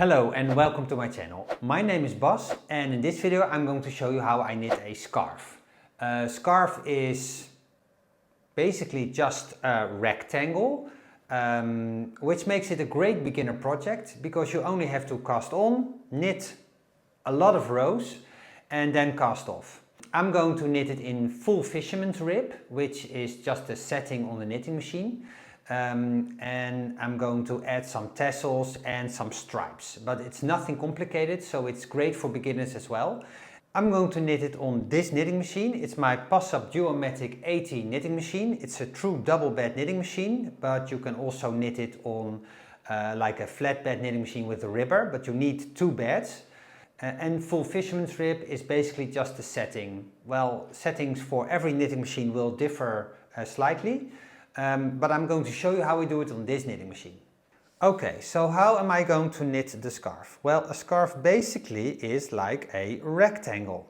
Hello and welcome to my channel. My name is Bas and in this video I'm going to show you how I knit a scarf. A scarf is basically just a rectangle, which makes it a great beginner project because you only have to cast on, knit a lot of rows and then cast off. I'm going to knit it in full fisherman's rib, which is just a setting on the knitting machine. And I'm going to add some tassels and some stripes, but it's nothing complicated, so it's great for beginners as well. I'm going to knit it on this knitting machine. It's my Passap Duomatic 80 knitting machine. It's a true double bed knitting machine, but you can also knit it on like a flat bed knitting machine with a ribber, but you need two beds. And full fisherman's rib is basically just a setting. Well, settings for every knitting machine will differ slightly. But I'm going to show you how we do it on this knitting machine. Okay, so how am I going to knit the scarf? Well, a scarf basically is like a rectangle.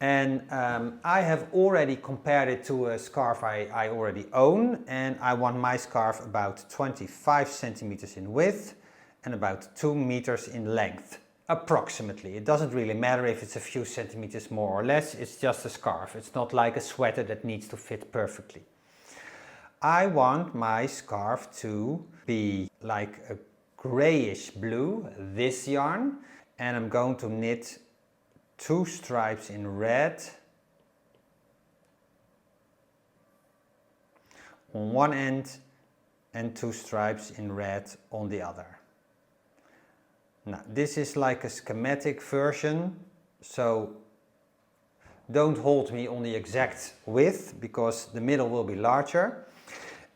And I have already compared it to a scarf I already own, and I want my scarf about 25 centimeters in width and about 2 meters in length, approximately. It doesn't really matter if it's a few centimeters more or less, it's just a scarf. It's not like a sweater that needs to fit perfectly. I want my scarf to be like a grayish blue, this yarn, and I'm going to knit 2 stripes in red on one end and 2 stripes in red on the other. Now this is like a schematic version, so don't hold me on the exact width because the middle will be larger.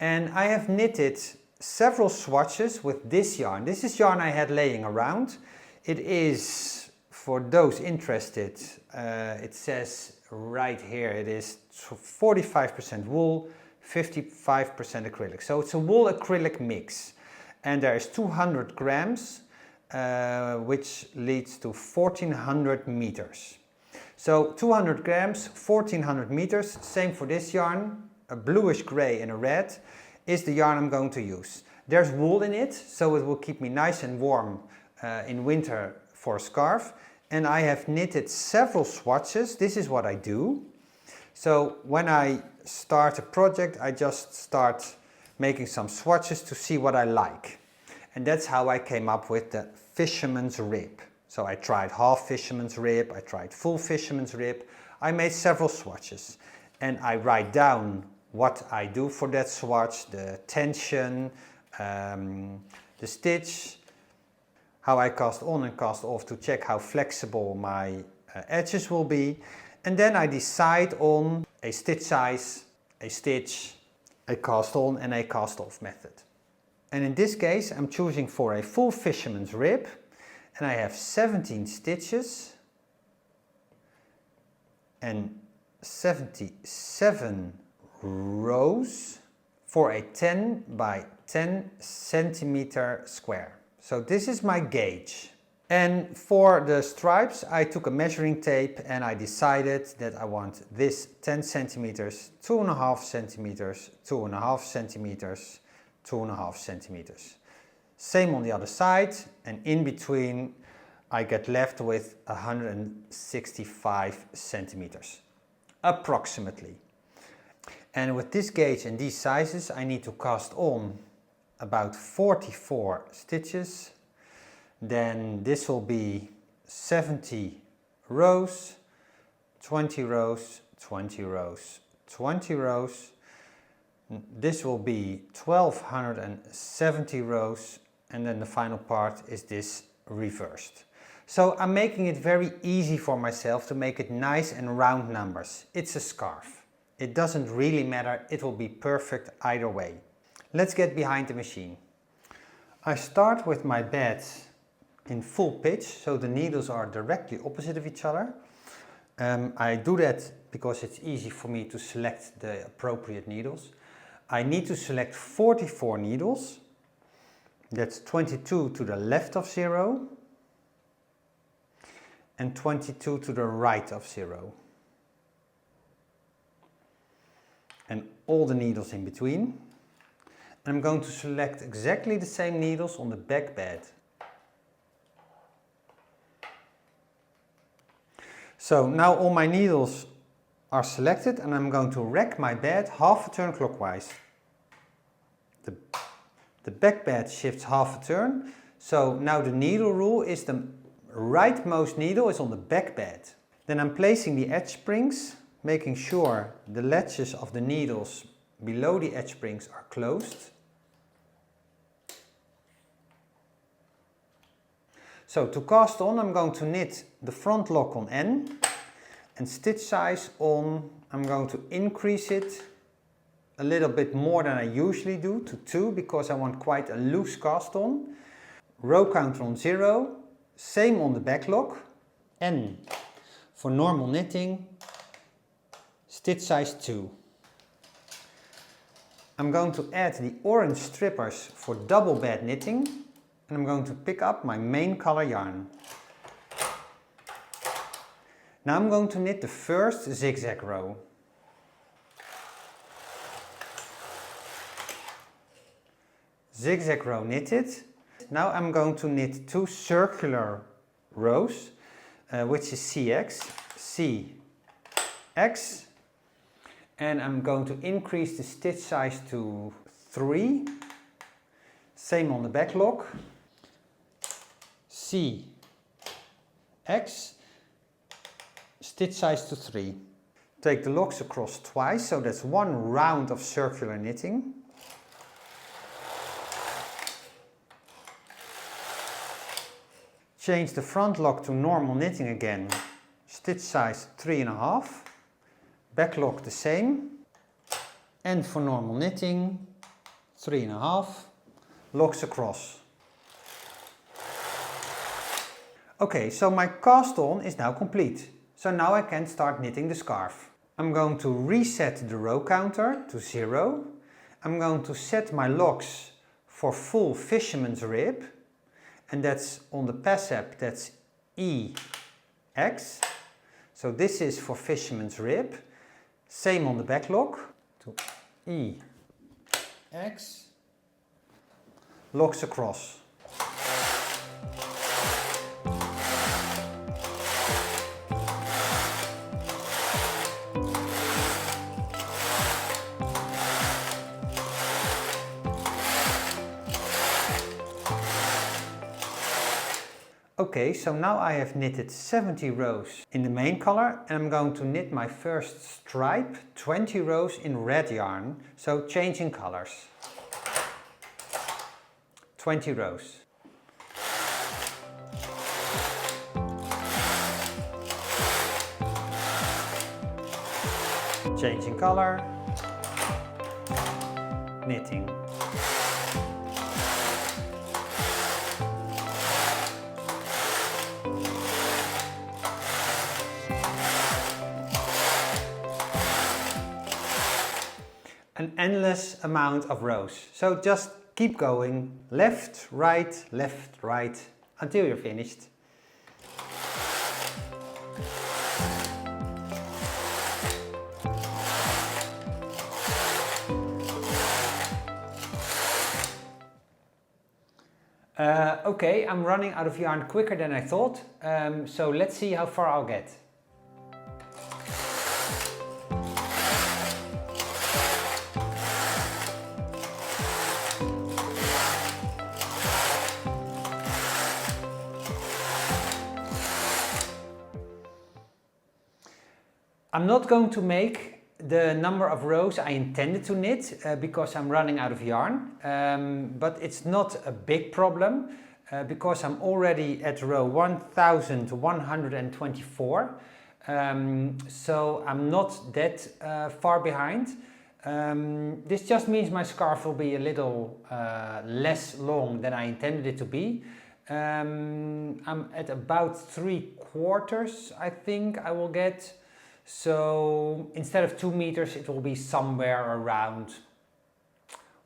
And I have knitted several swatches with this yarn. This is yarn I had laying around. It is, for those interested, it says right here, it is 45% wool, 55% acrylic. So it's a wool acrylic mix. And there is 200 grams, which leads to 1400 meters. So 200 grams, 1400 meters, same for this yarn. A bluish grey and a red is the yarn I'm going to use. There's wool in it, so it will keep me nice and warm in winter for a scarf. And I have knitted several swatches. This is what I do. So when I start a project, I just start making some swatches to see what I like. And that's how I came up with the fisherman's rib. So I tried half fisherman's rib, I tried full fisherman's rib. I made several swatches and I write down what I do for that swatch, the tension, the stitch, how I cast on and cast off to check how flexible my edges will be. And then I decide on a stitch size, a stitch, a cast on and a cast off method. And in this case I'm choosing for a full fisherman's rib and I have 17 stitches and 77 rows for a 10 by 10 centimeter square. So this is my gauge. And for the stripes I took a measuring tape and I decided that I want this 10 centimeters, 2.5 centimeters, 2.5 centimeters, 2.5 centimeters. Same on the other side, and in between I get left with 165 centimeters, approximately. And with this gauge and these sizes I need to cast on about 44 stitches. Then this will be 70 rows, 20 rows, 20 rows, 20 rows. This will be 1270 rows, and then the final part is this reversed. So I'm making it very easy for myself to make it nice and round numbers. It's a scarf. It doesn't really matter, it will be perfect either way. Let's get behind the machine. I start with my bed in full pitch, so the needles are directly opposite of each other. I do that because it's easy for me to select the appropriate needles. I need to select 44 needles. That's 22 to the left of 0 and 22 to the right of 0. And all the needles in between. And I'm going to select exactly the same needles on the back bed. So now all my needles are selected and I'm going to rack my bed half a turn clockwise. The back bed shifts half a turn, so now the needle rule is the rightmost needle is on the back bed. Then I'm placing the edge springs, making sure the latches of the needles below the edge springs are closed. So to cast on, I'm going to knit the front lock on N, and stitch size on, I'm going to increase it a little bit more than I usually do to 2 because I want quite a loose cast on. Row counter on 0, same on the back lock. N for normal knitting, stitch size 2. I'm going to add the orange strippers for double bed knitting and I'm going to pick up my main color yarn. Now I'm going to knit the first zigzag row. Zigzag row knitted. Now I'm going to knit 2 circular rows, which is CX, CX, and I'm going to increase the stitch size to 3. Same on the back lock, CX, stitch size to 3. Take the locks across twice, so that's 1 round of circular knitting. Change the front lock to normal knitting again, stitch size 3.5, back lock the same, and for normal knitting 3.5, locks across. Okay, so my cast on is now complete, so now I can start knitting the scarf. I'm going to reset the row counter to 0, I'm going to set my locks for full fisherman's rib, and that's on the Passap, that's EX. So this is for fisherman's rib. Same on the back lock to EX. Locks across. Okay, so now I have knitted 70 rows in the main color and I'm going to knit my first stripe, 20 rows in red yarn, so changing colors. 20 rows. Changing color, knitting. An endless amount of rows. So just keep going, left, right, until you're finished. Okay, I'm running out of yarn quicker than I thought, so let's see how far I'll get. I'm not going to make the number of rows I intended to knit because I'm running out of yarn, but it's not a big problem because I'm already at row 1124, so I'm not that far behind. This just means my scarf will be a little less long than I intended it to be. I'm at about 3/4, I think I will get. So instead of 2 meters, it will be somewhere around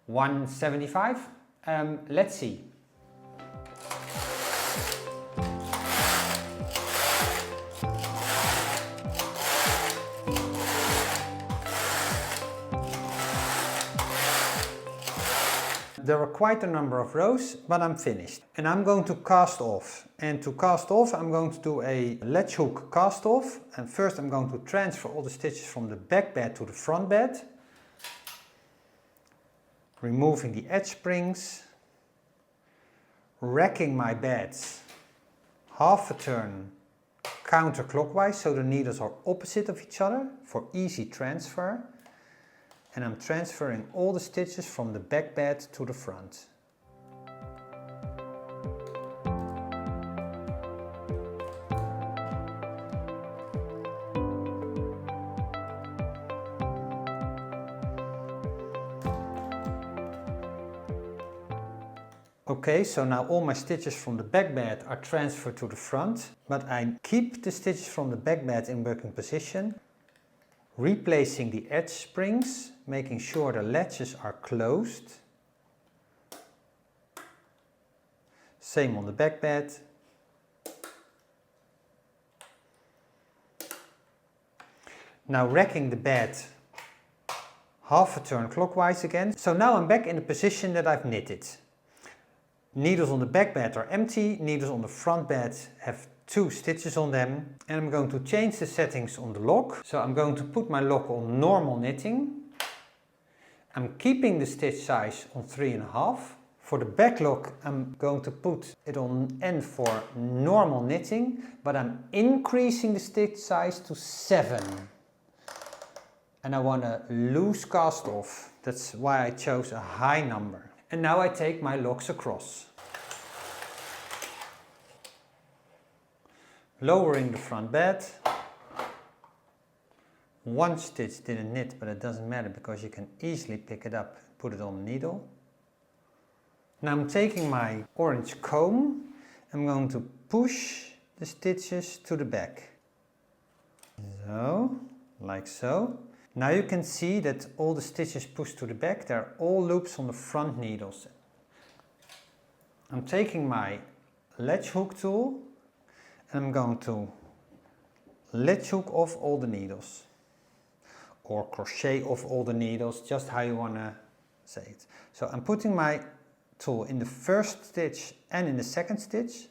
175. Let's see. There are quite a number of rows, but I'm finished. And I'm going to cast off. And to cast off, I'm going to do a ledge hook cast off. And first I'm going to transfer all the stitches from the back bed to the front bed. Removing the edge springs. Racking my beds half a turn counterclockwise, so the needles are opposite of each other for easy transfer. And I'm transferring all the stitches from the back bed to the front. Okay, so now all my stitches from the back bed are transferred to the front, but I keep the stitches from the back bed in working position, replacing the edge springs, making sure the latches are closed. Same on the back bed. Now racking the bed half a turn clockwise again. So now I'm back in the position that I've knitted. Needles on the back bed are empty, needles on the front bed have 2 stitches on them, and I'm going to change the settings on the lock. So I'm going to put my lock on normal knitting. I'm keeping the stitch size on 3.5. For the back lock I'm going to put it on N for normal knitting, but I'm increasing the stitch size to 7. And I want a loose cast off. That's why I chose a high number. And now I take my locks across. Lowering the front bed. 1 stitch didn't knit, but it doesn't matter because you can easily pick it up and put it on the needle. Now I'm taking my orange comb. I'm going to push the stitches to the back. So, like so. Now you can see that all the stitches pushed to the back, they're all loops on the front needles. I'm taking my ledge hook tool and I'm going to ledge hook off all the needles. Or crochet off all the needles, just how you want to say it. So I'm putting my tool in the first stitch and in the second stitch.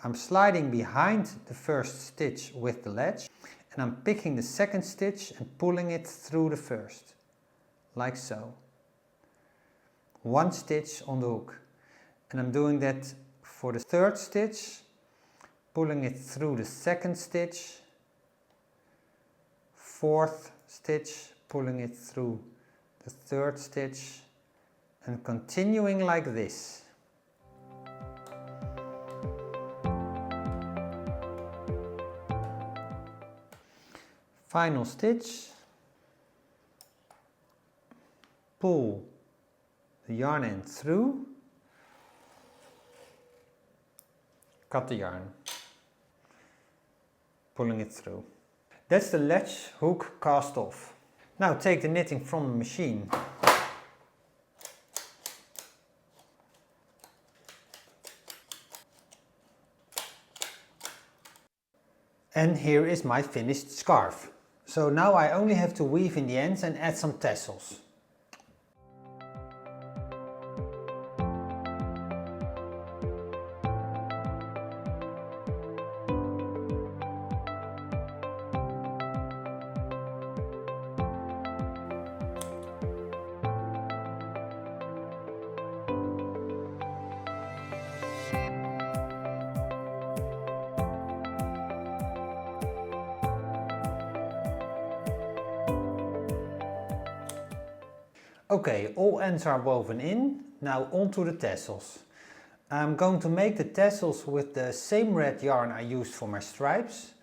I'm sliding behind the first stitch with the ledge. And I'm picking the second stitch and pulling it through the first, like so. 1 stitch on the hook. And I'm doing that for the third stitch, pulling it through the second stitch, 4th stitch, pulling it through the 3rd stitch, and continuing like this. Final stitch, pull the yarn end through, cut the yarn, pulling it through. That's the ledge hook cast off. Now take the knitting from the machine. And here is my finished scarf. So now I only have to weave in the ends and add some tassels. Okay, all ends are woven in. Now onto the tassels. I'm going to make the tassels with the same red yarn I used for my stripes.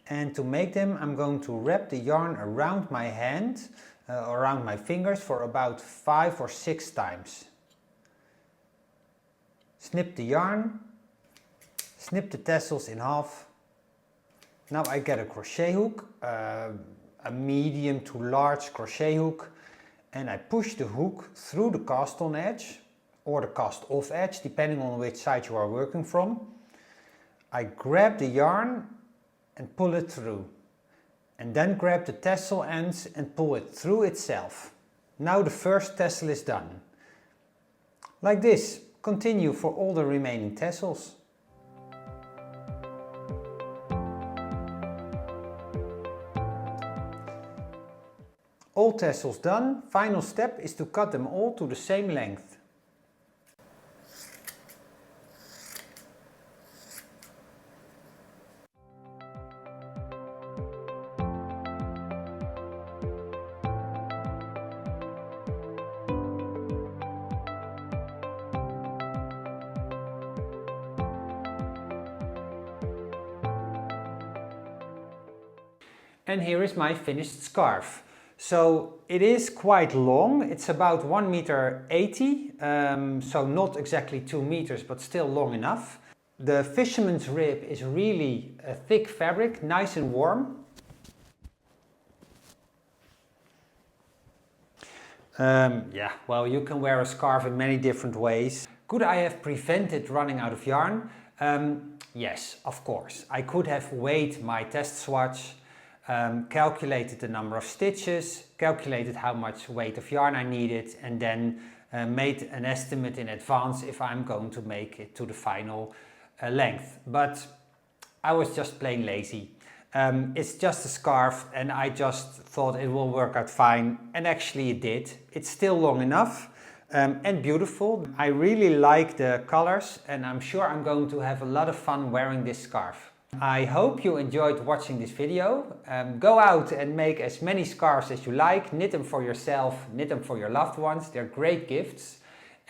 And to make them I'm going to wrap the yarn around my hand, around my fingers for about 5 or 6 times. Snip the yarn, snip the tassels in half. Now I get a crochet hook, a medium to large crochet hook. And I push the hook through the cast on edge or the cast off edge, depending on which side you are working from. I grab the yarn and pull it through. And then grab the tassel ends and pull it through itself. Now the first tassel is done. Like this. Continue for all the remaining tassels. All tassels done. Final step is to cut them all to the same length. And here is my finished scarf. So it is quite long, it's about 1 meter 80, so not exactly 2 meters, but still long enough. The fisherman's rib is really a thick fabric, nice and warm. Yeah, well, you can wear a scarf in many different ways. Could I have prevented running out of yarn? Yes, of course. I could have weighed my test swatch, calculated the number of stitches, calculated how much weight of yarn I needed, and then made an estimate in advance if I'm going to make it to the final length. But I was just plain lazy. It's just a scarf and I just thought it will work out fine, and actually it did. It's still long enough and beautiful. I really like the colors and I'm sure I'm going to have a lot of fun wearing this scarf. I hope you enjoyed watching this video. Go out and make as many scarves as you like. Knit them for yourself, knit them for your loved ones. They're great gifts.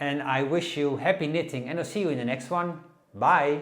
And I wish you happy knitting and I'll see you in the next one. Bye!